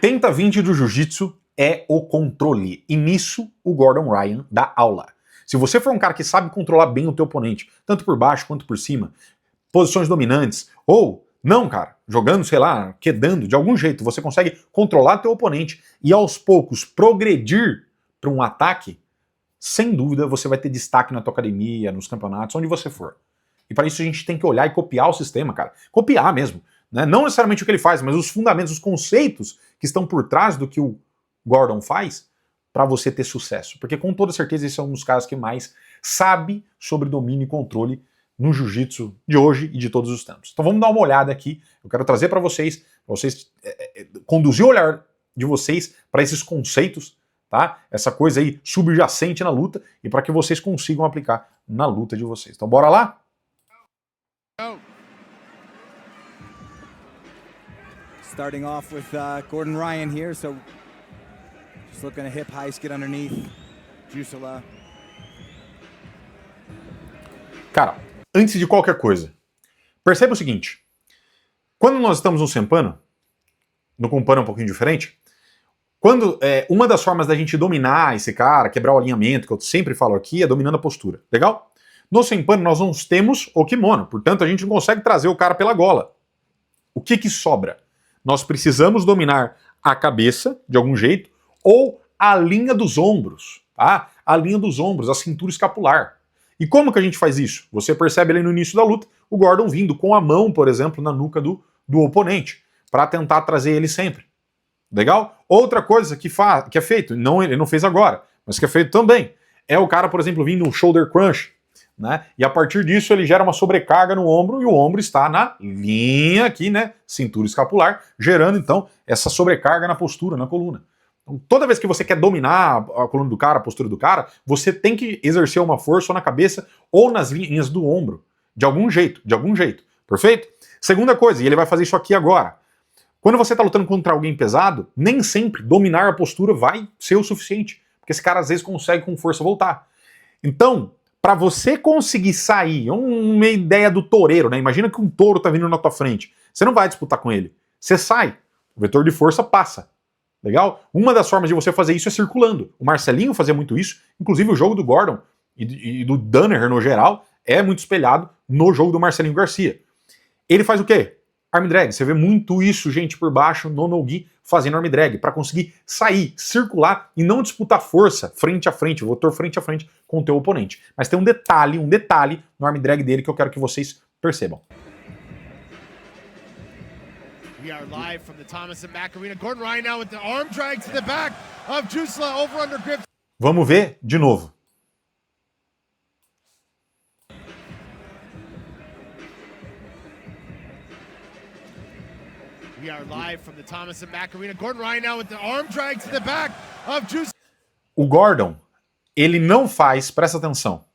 80-20 do jiu-jitsu é o controle. E nisso o Gordon Ryan dá aula. Se você for um cara que sabe controlar bem o teu oponente, tanto por baixo quanto por cima, posições dominantes, ou não, cara, jogando, sei lá, quedando, de algum jeito, você consegue controlar teu oponente e aos poucos progredir para um ataque, sem dúvida você vai ter destaque na tua academia, nos campeonatos, onde você for. E para isso a gente tem que olhar e copiar o sistema, cara. Copiar mesmo. Né? Não necessariamente o que ele faz, mas os fundamentos, os conceitos que estão por trás do que o Gordon faz para você ter sucesso. Porque com toda certeza esse é um dos caras que mais sabe sobre domínio e controle no jiu-jitsu de hoje e de todos os tempos. Então vamos dar uma olhada aqui. Eu quero trazer para vocês conduzir o olhar de vocês para esses conceitos, tá? Essa coisa aí subjacente na luta e para que vocês consigam aplicar na luta de vocês. Então bora lá? Starting off with Gordon Ryan here, so just looking to hip heist, get underneath Jusula. Cara, antes de qualquer coisa, perceba o seguinte: quando nós estamos no Senpano, no Compano é um pouquinho diferente, quando uma das formas da gente dominar esse cara, quebrar o alinhamento, que eu sempre falo aqui, é dominando a postura, legal? No Senpano nós não temos o kimono, portanto a gente não consegue trazer o cara pela gola. O que sobra? Nós precisamos dominar a cabeça, de algum jeito, ou a linha dos ombros, tá? A linha dos ombros, a cintura escapular. E como que a gente faz isso? Você percebe ali no início da luta, o Gordon vindo com a mão, por exemplo, na nuca do oponente, para tentar trazer ele sempre. Legal? Outra coisa que é feito, ele não fez agora, mas que é feito também, é o cara, por exemplo, vindo no shoulder crunch, né? E a partir disso ele gera uma sobrecarga no ombro e o ombro está na linha aqui, né? Cintura escapular, gerando então essa sobrecarga na postura, na coluna. Então, toda vez que você quer dominar a coluna do cara, a postura do cara, você tem que exercer uma força ou na cabeça ou nas linhas do ombro, de algum jeito, perfeito? Segunda coisa, e ele vai fazer isso aqui agora. Quando você está lutando contra alguém pesado, nem sempre dominar a postura vai ser o suficiente, porque esse cara às vezes consegue com força voltar. Então, para você conseguir sair, uma ideia do toureiro, né? Imagina que um touro tá vindo na tua frente. Você não vai disputar com ele. Você sai. O vetor de força passa. Legal? Uma das formas de você fazer isso é circulando. O Marcelinho fazia muito isso. Inclusive o jogo do Gordon e do Danaher no geral é muito espelhado no jogo do Marcelinho Garcia. Ele faz o quê? Arm drag. Você vê muito isso, gente, por baixo, no no-gi, fazendo arm drag, para conseguir sair, circular e não disputar força frente a frente, o vetor frente a frente com o teu oponente. Mas tem um detalhe no arm drag dele que eu quero que vocês percebam. We are live from the Thomas & Mack Arena. Gordon Ryan now with the arm drag to the back of Jusula over under grip. Vamos ver de novo. We are live from the Thomas & Mack Arena. Gordon Ryan now with the arm drag to the back of Jusula. O Gordon, ele não faz, presta atenção.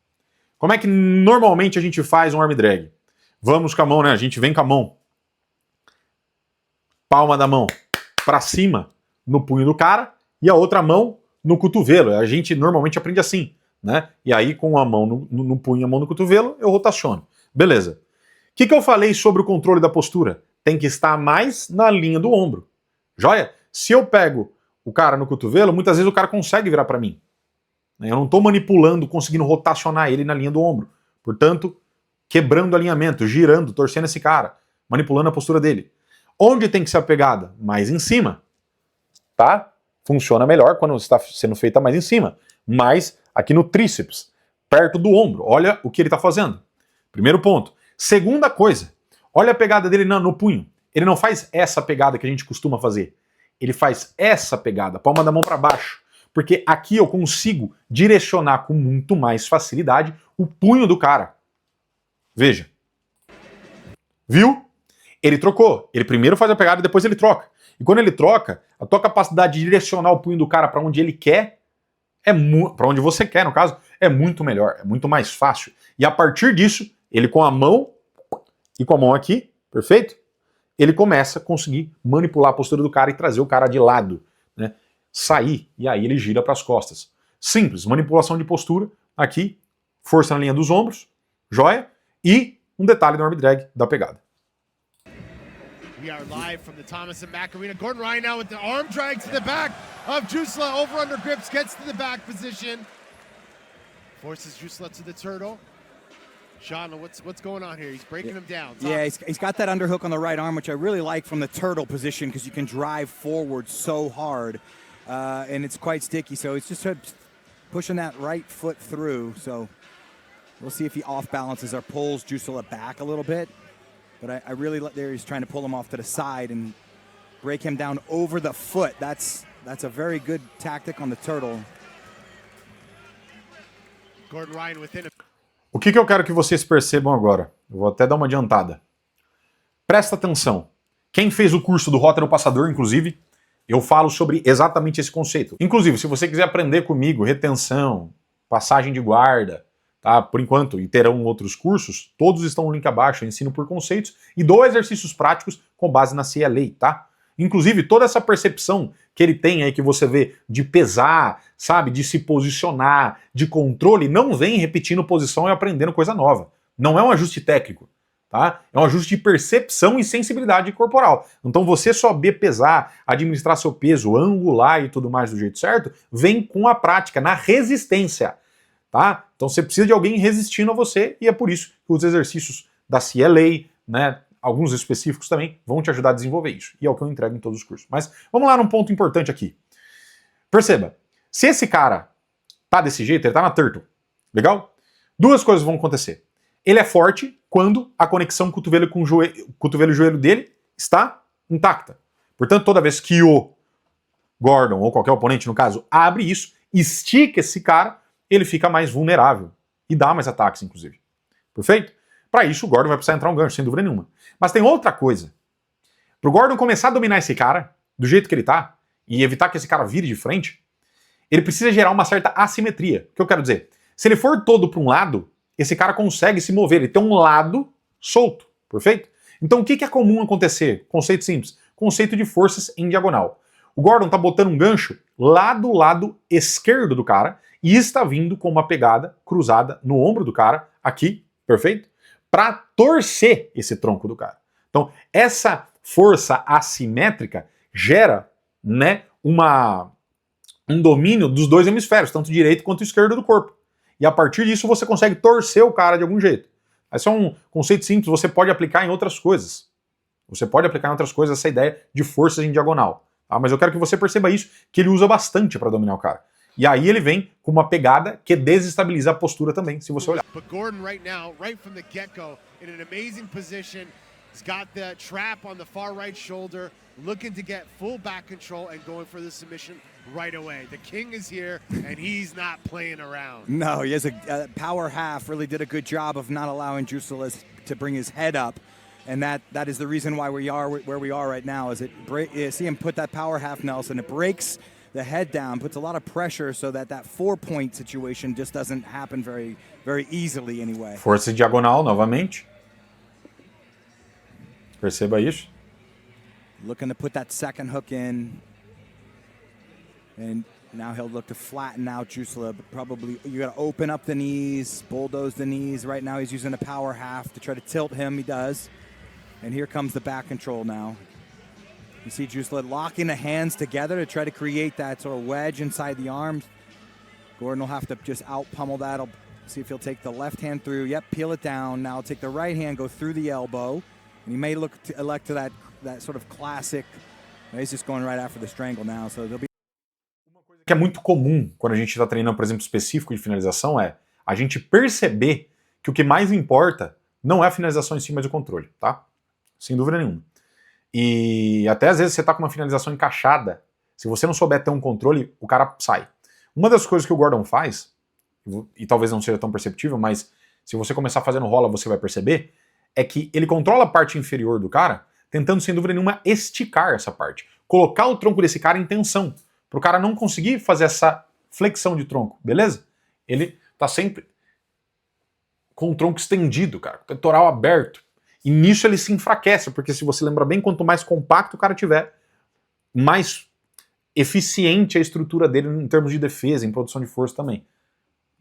Como é que normalmente a gente faz um arm drag? Vamos com a mão, né? A gente vem com a mão. Palma da mão para cima no punho do cara e a outra mão no cotovelo. A gente normalmente aprende assim, né? E aí com a mão no punho e a mão no cotovelo, eu rotaciono. Beleza. O que eu falei sobre o controle da postura? Tem que estar mais na linha do ombro. Joia? Se eu pego o cara no cotovelo, muitas vezes o cara consegue virar para mim. Eu não estou manipulando, conseguindo rotacionar ele na linha do ombro. Portanto, quebrando o alinhamento, girando, torcendo esse cara, manipulando a postura dele. Onde tem que ser a pegada? Mais em cima. Tá? Funciona melhor quando está sendo feita mais em cima. Mais aqui no tríceps, perto do ombro. Olha o que ele está fazendo. Primeiro ponto. Segunda coisa. Olha a pegada dele no punho. Ele não faz essa pegada que a gente costuma fazer. Ele faz essa pegada, palma da mão para baixo. Porque aqui eu consigo direcionar com muito mais facilidade o punho do cara. Veja. Viu? Ele trocou. Ele primeiro faz a pegada e depois ele troca. E quando ele troca, a tua capacidade de direcionar o punho do cara para onde ele quer, para onde você quer, no caso, é muito melhor, é muito mais fácil. E a partir disso, ele com a mão e com a mão aqui, perfeito? Ele começa a conseguir manipular a postura do cara e trazer o cara de lado, né? Sair, e aí ele gira para as costas. Simples, manipulação de postura, aqui, força na linha dos ombros, joia, e um detalhe no arm drag da pegada. We are live from the Thomas & Mack Arena. Gordon Ryan now with the arm drag to the back of Jusla. Over under grips, gets to the back position. Forces Jusla to the turtle. Sean, what's going on here? He's breaking him down. Yeah, he's got that underhook on the right arm, which I really like from the turtle position because you can drive forward so hard, and it's quite sticky. So he's just pushing that right foot through. So we'll see if he off balances or pulls Jusla back a little bit. But I really like there he's trying to pull him off to the side and break him down over the foot. That's a very good tactic on the turtle. Gordon Ryan within a... O que eu quero que vocês percebam agora? Eu vou até dar uma adiantada. Presta atenção. Quem fez o curso do Rota no Passador, inclusive, eu falo sobre exatamente esse conceito. Inclusive, se você quiser aprender comigo retenção, passagem de guarda, tá? Por enquanto, e terão outros cursos, todos estão no link abaixo, eu ensino por conceitos e dou exercícios práticos com base na CLA, tá? Inclusive, toda essa percepção que ele tem aí, que você vê de pesar, sabe, de se posicionar, de controle, não vem repetindo posição e aprendendo coisa nova. Não é um ajuste técnico, tá? É um ajuste de percepção e sensibilidade corporal. Então você saber pesar, administrar seu peso, angular e tudo mais do jeito certo, vem com a prática, na resistência, tá? Então você precisa de alguém resistindo a você e é por isso que os exercícios da CLA, né, alguns específicos também, vão te ajudar a desenvolver isso. E é o que eu entrego em todos os cursos. Mas vamos lá num ponto importante aqui. Perceba, se esse cara tá desse jeito, ele tá na turtle, legal? Duas coisas vão acontecer. Ele é forte quando a conexão cotovelo com cotovelo e joelho dele está intacta. Portanto, toda vez que o Gordon, ou qualquer oponente no caso, abre isso, estica esse cara, ele fica mais vulnerável. E dá mais ataques, inclusive. Perfeito? Para isso, o Gordon vai precisar entrar um gancho, sem dúvida nenhuma. Mas tem outra coisa. Para o Gordon começar a dominar esse cara, do jeito que ele tá, e evitar que esse cara vire de frente, ele precisa gerar uma certa assimetria. O que eu quero dizer? Se ele for todo para um lado, esse cara consegue se mover, ele tem um lado solto, perfeito? Então o que é comum acontecer? Conceito simples. Conceito de forças em diagonal. O Gordon tá botando um gancho lá do lado esquerdo do cara e está vindo com uma pegada cruzada no ombro do cara, aqui, perfeito? Para torcer esse tronco do cara. Então, essa força assimétrica gera, né, um domínio dos dois hemisférios, tanto direito quanto esquerdo do corpo. E a partir disso você consegue torcer o cara de algum jeito. Esse é um conceito simples, você pode aplicar em outras coisas. Você pode aplicar em outras coisas essa ideia de forças em diagonal. Tá? Mas eu quero que você perceba isso, que ele usa bastante para dominar o cara. E aí ele vem com uma pegada que desestabiliza a postura também, se você olhar. But Gordon right now, right from the get-go, in an amazing position. He's got the trap on the far right shoulder, looking to get full back control and going for the submission right away. The king is here, and he's not playing around. No, he has a power half, really did a good job of not allowing Jusla to bring his head up. And that is the reason why we are where we are right now, is see him put that power half, Nelson, it breaks the head down, puts a lot of pressure so that 4-point situation just doesn't happen very, very easily anyway. Força diagonal novamente. Perceba isso. Looking to put that second hook in. And now he'll look to flatten out Jusla, but probably you got to open up the knees, bulldoze the knees. Right now he's using a power half to try to tilt him. He does. And here comes the back control now. You see Jusla locking the hands together to try to create that sort of wedge inside the arms. Gordon will have to just out-pummel that. I'll see if he'll take the left hand through. Yep, peel it down. Now take the right hand, go through the elbow. And he may elect to that sort of classic. He's just going right after the strangle now. So there'll be... Uma coisa que é muito comum quando a gente está treinando, por exemplo, específico de finalização é a gente perceber que o que mais importa não é a finalização em si, mas o controle, tá? Sem dúvida nenhuma. E até às vezes você tá com uma finalização encaixada, se você não souber ter um controle, o cara sai. Uma das coisas que o Gordon faz, e talvez não seja tão perceptível, mas se você começar a fazer no rola você vai perceber, é que ele controla a parte inferior do cara, tentando sem dúvida nenhuma esticar essa parte. Colocar o tronco desse cara em tensão, pro cara não conseguir fazer essa flexão de tronco, beleza? Ele tá sempre com o tronco estendido, cara, com o peitoral aberto. E nisso ele se enfraquece, porque se você lembra bem, quanto mais compacto o cara tiver, mais eficiente a estrutura dele em termos de defesa, em produção de força também.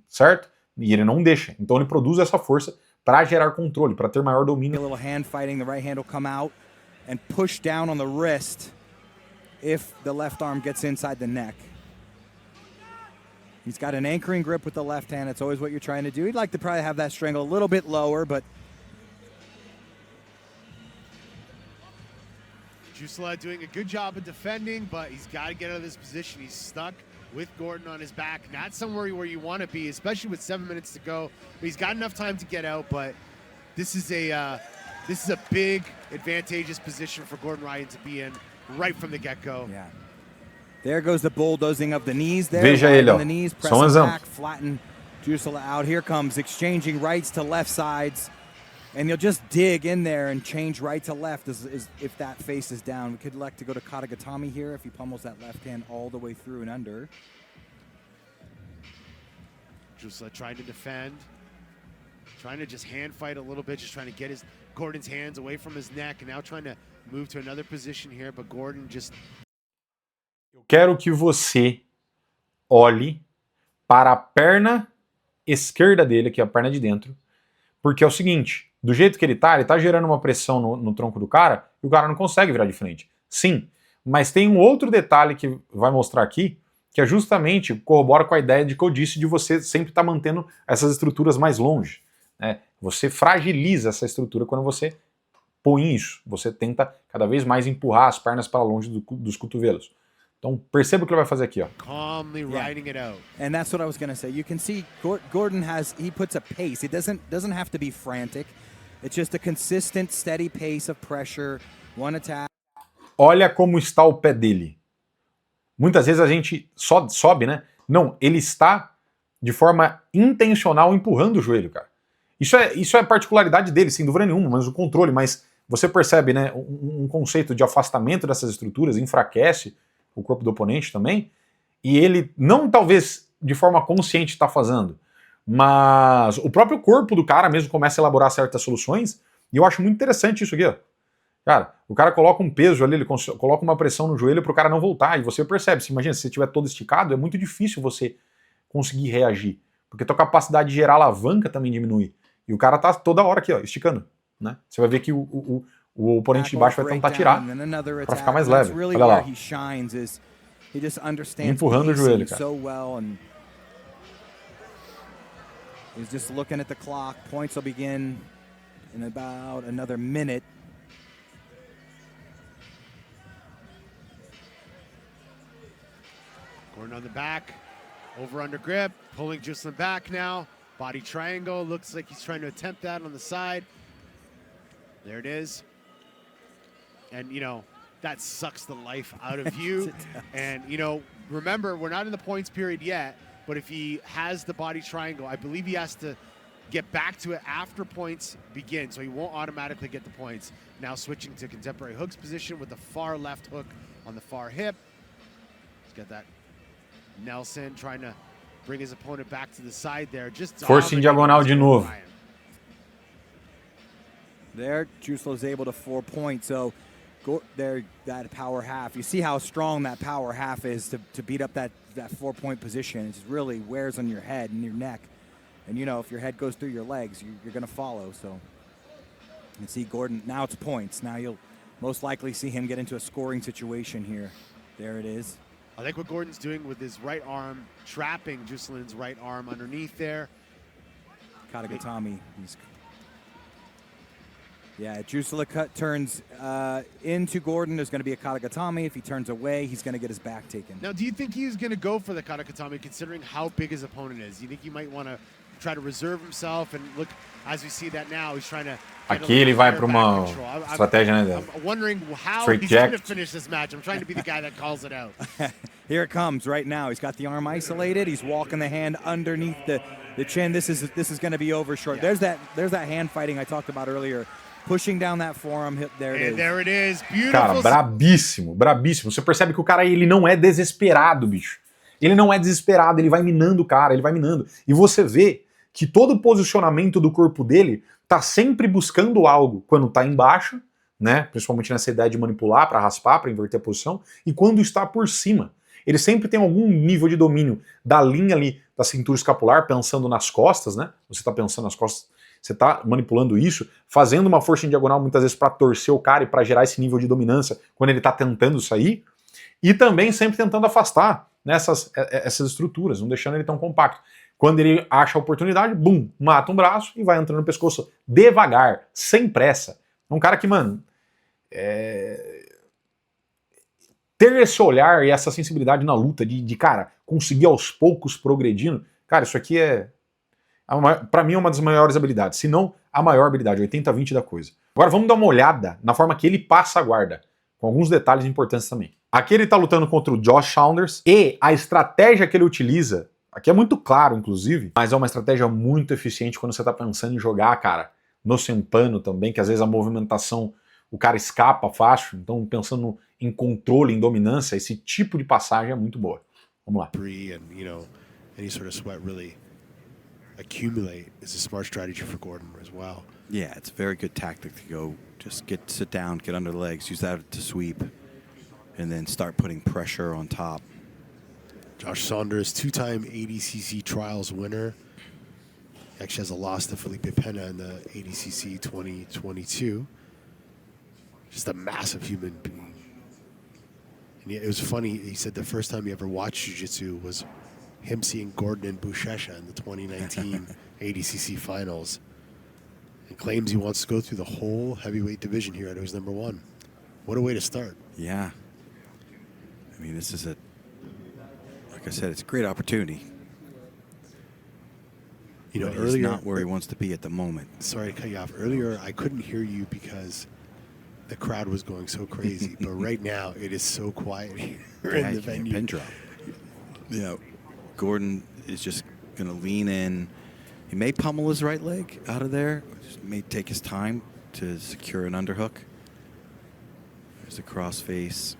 Certo? E ele não deixa. Então ele produz essa força para gerar controle, para ter maior domínio. A little hand fighting, the right hand will come out. and push down on the wrist if the left arm gets inside the neck. He's got an anchoring grip with the left hand. That's always what you're trying to do. He'd like to probably have that strangle a little bit lower, but Jusula doing a good job of defending, but he's got to get out of this position. He's stuck with Gordon on his back. Not somewhere where you want to be, especially with 7 minutes to go. But he's got enough time to get out, but this is a big, advantageous position for Gordon Ryan to be in right from the get-go. yeah. There goes the bulldozing of the knees there. Veja right ele, on ó. the knees, Só um pressing exemplo. back, flatten Jusula out. Here comes exchanging rights to left sides. And you'll just dig in there and change right to left as if that face is down. We could elect to go to Katagatami here if he pummels that left hand all the way through and under. Jusula trying to defend, trying to just hand fight a little bit, just trying to get Gordon's hands away from his neck, and now trying to move to another position here, but Gordon just... Eu quero que você olhe para a perna esquerda dele, que é a perna de dentro, porque é o seguinte, do jeito que ele tá gerando uma pressão no tronco do cara, e o cara não consegue virar de frente. Sim, mas tem um outro detalhe que vai mostrar aqui, que é justamente, corrobora com a ideia de que eu disse, de você sempre estar mantendo essas estruturas mais longe. Né? Você fragiliza essa estrutura quando você põe isso. Você tenta cada vez mais empurrar as pernas para longe dos cotovelos. Então perceba o que ele vai fazer aqui, ó. calmly riding it out. And that's what I was going to say. You can see Gordon he puts a pace. It doesn't have to be frantic. It's just a consistent, steady pace of pressure, one attack. Olha como está o pé dele. Muitas vezes a gente só sobe, né? Não, ele está de forma intencional empurrando o joelho, cara. Isso é particularidade dele, sem dúvida nenhuma, mas o controle, mas você percebe, né, um conceito de afastamento dessas estruturas, enfraquece o corpo do oponente também, e ele não talvez de forma consciente está fazendo, mas o próprio corpo do cara mesmo começa a elaborar certas soluções, e eu acho muito interessante isso aqui, ó. Cara, o cara coloca um peso ali, ele coloca uma pressão no joelho para o cara não voltar, e você percebe, imagina, se você estiver todo esticado, é muito difícil você conseguir reagir, porque a tua capacidade de gerar alavanca também diminui, e o cara tá toda hora aqui, ó, esticando, né? Você vai ver que o oponente de baixo vai tentar tirar para ficar mais leve. Olha lá. Empurrando o joelho, cara. He's just looking at the clock. Points will begin in about another minute. Gordon on the back, over under grip, pulling Jusula back now. Body triangle, looks like he's trying to attempt that on the side. There it is. And, you know, that sucks the life out of you. And, you know, remember, we're not in the points period yet, but if he has the body triangle, I believe he has to get back to it after points begin, so he won't automatically get the points. Now switching to contemporary hooks position with the far left hook on the far hip. He's got that Nelson trying to bring his opponent back to the side there. Just força em diagonal de novo. There, Jusula's able to 4 points. So there, that power half. You see how strong that power half is to beat up that 4-point position. It just really wears on your head and your neck. And you know, if your head goes through your legs, you're going to follow. So you can see Gordon. Now it's points. Now you'll most likely see him get into a scoring situation here. There it is. I like what Gordon's doing with his right arm, trapping Jusulin's right arm underneath there. Katagatami. Yeah, Jusula turns into Gordon. There's going to be a Katagatami. If he turns away, he's going to get his back taken. Now, do you think he's going to go for the Katagatami, considering how big his opponent is? You think he might want to try to reserve himself and look, as we see that now, he's trying to... Aqui ele vai para uma estratégia, né, dele. I'm wondering how Straight he's jack. going to finish this match. I'm trying to be the guy that calls it out. Here it comes right now. He's got the arm isolated. He's walking the hand underneath the chin. This is going to be over short. Yeah. There's that hand fighting I talked about earlier. Pushing down that forearm hip. There it is. There it is. Beautiful. Cara, brabíssimo, brabíssimo. Você percebe que o cara, ele não é desesperado, bicho. Ele não é desesperado, ele vai minando o cara, ele vai minando. E você vê que todo o posicionamento do corpo dele tá sempre buscando algo quando tá embaixo, né? Principalmente nessa ideia de manipular para raspar, para inverter a posição, e quando está por cima. Ele sempre tem algum nível de domínio da linha ali da cintura escapular, pensando nas costas, né? Você tá pensando nas costas, Você tá manipulando isso, fazendo uma força em diagonal muitas vezes para torcer o cara e para gerar esse nível de dominância quando ele tá tentando sair, e também sempre tentando afastar, né, essas estruturas, não deixando ele tão compacto. Quando ele acha a oportunidade, bum, mata um braço e vai entrando no pescoço devagar, sem pressa. É um cara que, mano, ter esse olhar e essa sensibilidade na luta de cara, conseguir aos poucos progredindo, cara, isso aqui pra mim é uma das maiores habilidades, se não a maior habilidade, 80-20 da coisa. Agora vamos dar uma olhada na forma que ele passa a guarda, com alguns detalhes importantes também. Aqui ele tá lutando contra o Josh Saunders, e a estratégia que ele utiliza, aqui é muito claro, inclusive, mas é uma estratégia muito eficiente quando você tá pensando em jogar, cara, no Sempano também, que às vezes a movimentação, o cara escapa fácil, então pensando em controle, em dominância, esse tipo de passagem é muito boa. Vamos lá. And, you know, any sort of sweat really accumulate is a smart strategy for Gordon as well. Yeah, it's a very good tactic to go just sit down, get under the legs, use that to sweep, and then start putting pressure on top. Josh Saunders, two-time ADCC Trials winner. Actually has a loss to Felipe Pena in the ADCC 2022. Just a massive human being. And it was funny, he said the first time he ever watched Jiu-Jitsu was him seeing Gordon and Buchecha in the 2019 ADCC finals. And claims he wants to go through the whole heavyweight division here at who's number one. What a way to start. Yeah. I mean, this is like I said, it's a great opportunity. You know, but earlier, he's not where he wants to be at the moment. Sorry to cut you off. Earlier, I couldn't hear you because the crowd was going so crazy. But right now, it is so quiet here in the venue. Pin drop. Yeah, Gordon is just going to lean in. He may pummel his right leg out of there. Just may take his time to secure an underhook. There's a crossface.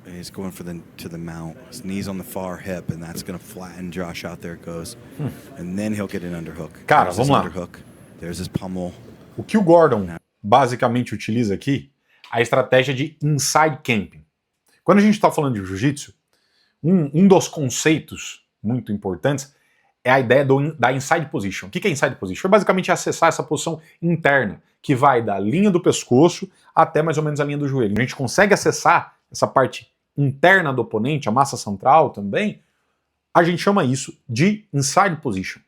And he's going to the mount. His knees on the far hip, and that's going to flatten Josh out. There it goes. And then he'll get an underhook. Cara, vamos lá. Underhook. There's his pummel. O que o Gordon basicamente utiliza aqui, a estratégia de inside camping. Quando a gente está falando de jiu-jitsu, um dos conceitos muito importantes é a ideia da inside position. O que é inside position? É basicamente acessar essa posição interna, que vai da linha do pescoço até mais ou menos a linha do joelho. A gente consegue acessar essa parte interna do oponente, a massa central também, a gente chama isso de inside position.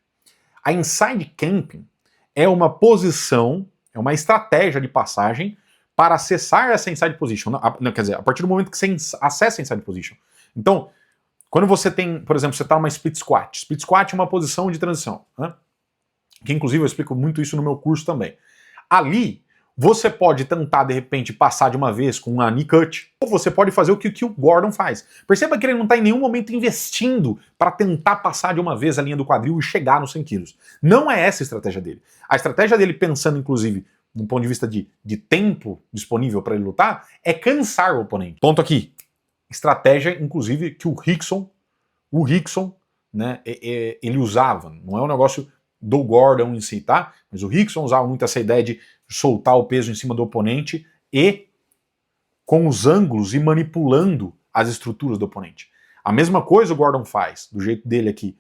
A inside camping é uma posição, é uma estratégia de passagem para acessar essa inside position. Quer dizer, a partir do momento que você acessa a inside position. Então, quando você tem, por exemplo, você está numa split squat. Split squat é uma posição de transição, né? Que inclusive eu explico muito isso no meu curso também. Ali, você pode tentar, de repente, passar de uma vez com um knee cut, ou você pode fazer o que o Gordon faz. Perceba que ele não está em nenhum momento investindo para tentar passar de uma vez a linha do quadril e chegar nos 100 quilos. Não é essa a estratégia dele. A estratégia dele, pensando, inclusive, do ponto de vista de tempo disponível para ele lutar, é cansar o oponente. Ponto aqui. Estratégia, inclusive, que o Rickson, né, ele usava. Não é um negócio do Gordon em si, tá? Mas o Rickson usava muito essa ideia de soltar o peso em cima do oponente e com os ângulos e manipulando as estruturas do oponente. A mesma coisa o Gordon faz, do jeito dele aqui.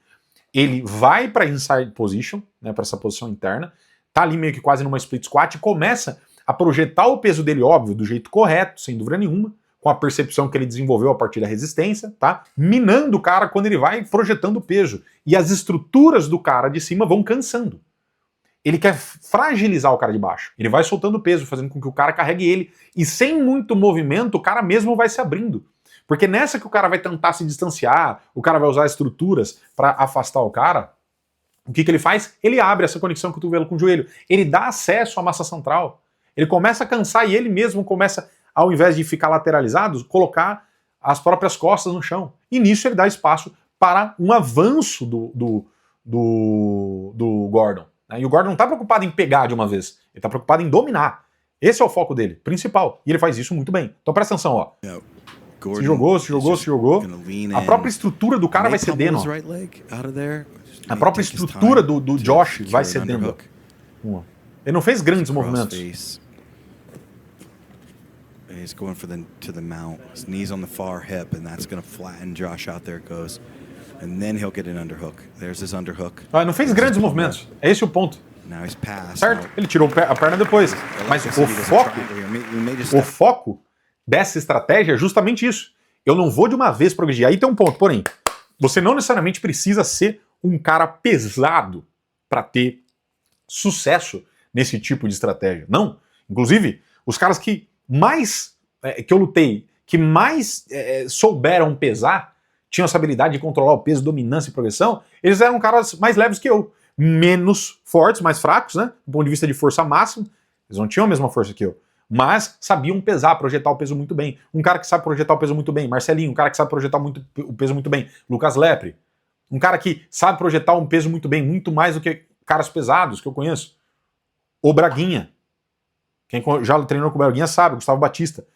Ele vai para inside position, né, para essa posição interna, tá ali meio que quase numa split squat e começa a projetar o peso dele, óbvio, do jeito correto, sem dúvida nenhuma, com a percepção que ele desenvolveu a partir da resistência, tá? Minando o cara quando ele vai projetando o peso. E as estruturas do cara de cima vão cansando. Ele quer fragilizar o cara de baixo. Ele vai soltando o peso, fazendo com que o cara carregue ele. E sem muito movimento, o cara mesmo vai se abrindo. Porque nessa que o cara vai tentar se distanciar, o cara vai usar estruturas para afastar o cara, o que ele faz? Ele abre essa conexão cotovelo com o joelho. Ele dá acesso à massa central. Ele começa a cansar e ele mesmo começa, ao invés de ficar lateralizado, colocar as próprias costas no chão. E nisso ele dá espaço para um avanço do Gordon. E o Gordon não está preocupado em pegar de uma vez, ele está preocupado em dominar. Esse é o foco dele, principal. E ele faz isso muito bem. Então presta atenção, ó. Se jogou. A própria estrutura do cara vai cedendo. A própria estrutura do Josh vai cedendo. Ele não fez grandes movimentos. He's going to the mount. His knees on the far hip, and that's going to flatten Josh out. There it goes. And then he'll get an underhook. There's his underhook. Não fez grandes movimentos. É esse o ponto. Now he's passed. Certo? Now, Ele tirou a perna depois. Mas o foco dessa estratégia é justamente isso. Eu não vou de uma vez progredir. Aí tem um ponto, porém, você não necessariamente precisa ser um cara pesado para ter sucesso nesse tipo de estratégia. Não. Inclusive, os caras que mais que eu lutei, que mais souberam pesar, tinham essa habilidade de controlar o peso, dominância e progressão, eles eram caras mais leves que eu. Menos fortes, mais fracos, né? Do ponto de vista de força máxima, eles não tinham a mesma força que eu. Mas sabiam pesar, projetar o peso muito bem. Um cara que sabe projetar o peso muito bem, Marcelinho. Um cara que sabe projetar o peso muito bem, Lucas Lepre. Um cara que sabe projetar um peso muito bem, muito mais do que caras pesados que eu conheço. O Braguinha. Quem já treinou com o Braguinha sabe, Gustavo Batista.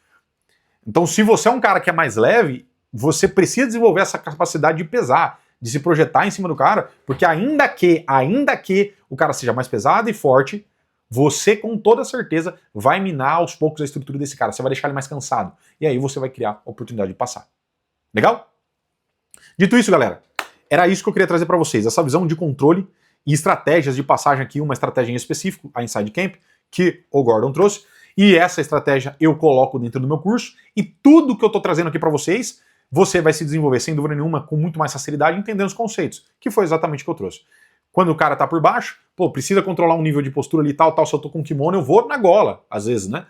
Então, se você é um cara que é mais leve, você precisa desenvolver essa capacidade de pesar, de se projetar em cima do cara, porque ainda que o cara seja mais pesado e forte, você com toda certeza vai minar aos poucos a estrutura desse cara, você vai deixar ele mais cansado, e aí você vai criar a oportunidade de passar. Legal? Dito isso, galera, era isso que eu queria trazer para vocês, essa visão de controle e estratégias de passagem aqui, uma estratégia em específico, a Inside Camp, que o Gordon trouxe, e essa estratégia eu coloco dentro do meu curso, e tudo que eu tô trazendo aqui para vocês, você vai se desenvolver sem dúvida nenhuma, com muito mais facilidade, entendendo os conceitos, que foi exatamente o que eu trouxe. Quando o cara tá por baixo, pô, precisa controlar um nível de postura ali e tal, se eu tô com kimono, eu vou na gola, às vezes, né?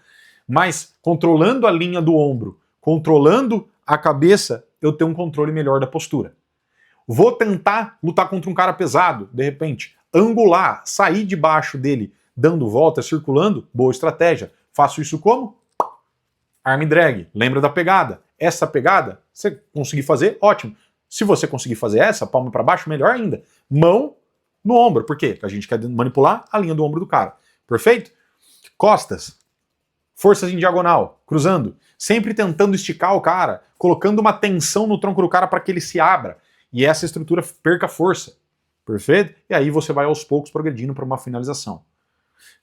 Mas controlando a linha do ombro, controlando a cabeça, eu tenho um controle melhor da postura. Vou tentar lutar contra um cara pesado, de repente, angular, sair de baixo dele, dando volta, circulando, boa estratégia. Faço isso como? Arm drag, lembra da pegada. Essa pegada, você conseguir fazer, ótimo. Se você conseguir fazer essa, palma para baixo, melhor ainda. Mão no ombro, por quê? Porque a gente quer manipular a linha do ombro do cara. Perfeito? Costas, forças em diagonal, cruzando, sempre tentando esticar o cara, colocando uma tensão no tronco do cara para que ele se abra e essa estrutura perca força. Perfeito? E aí você vai aos poucos progredindo para uma finalização.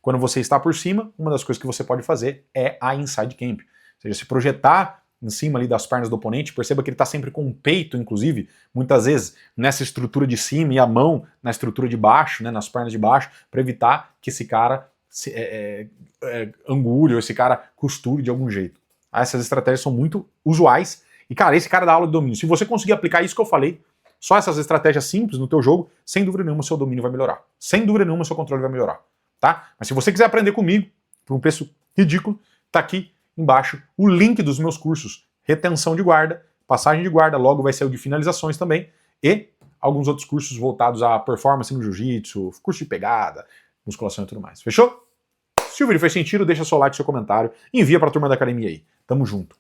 Quando você está por cima, uma das coisas que você pode fazer é a Inside Camp. Ou seja, se projetar em cima ali das pernas do oponente, perceba que ele está sempre com o peito, inclusive, muitas vezes nessa estrutura de cima e a mão na estrutura de baixo, né, nas pernas de baixo, para evitar que esse cara angule ou esse cara costure de algum jeito. Essas estratégias são muito usuais e, cara, esse cara dá aula de domínio. Se você conseguir aplicar isso que eu falei, só essas estratégias simples no teu jogo, sem dúvida nenhuma seu domínio vai melhorar. Sem dúvida nenhuma seu controle vai melhorar. Tá? Mas se você quiser aprender comigo, por um preço ridículo, tá aqui embaixo o link dos meus cursos. Retenção de guarda, passagem de guarda, logo vai ser o de finalizações também, e alguns outros cursos voltados à performance no jiu-jitsu, curso de pegada, musculação e tudo mais. Fechou? Se o vídeo fez sentido, deixa seu like, seu comentário, envia pra turma da academia aí. Tamo junto.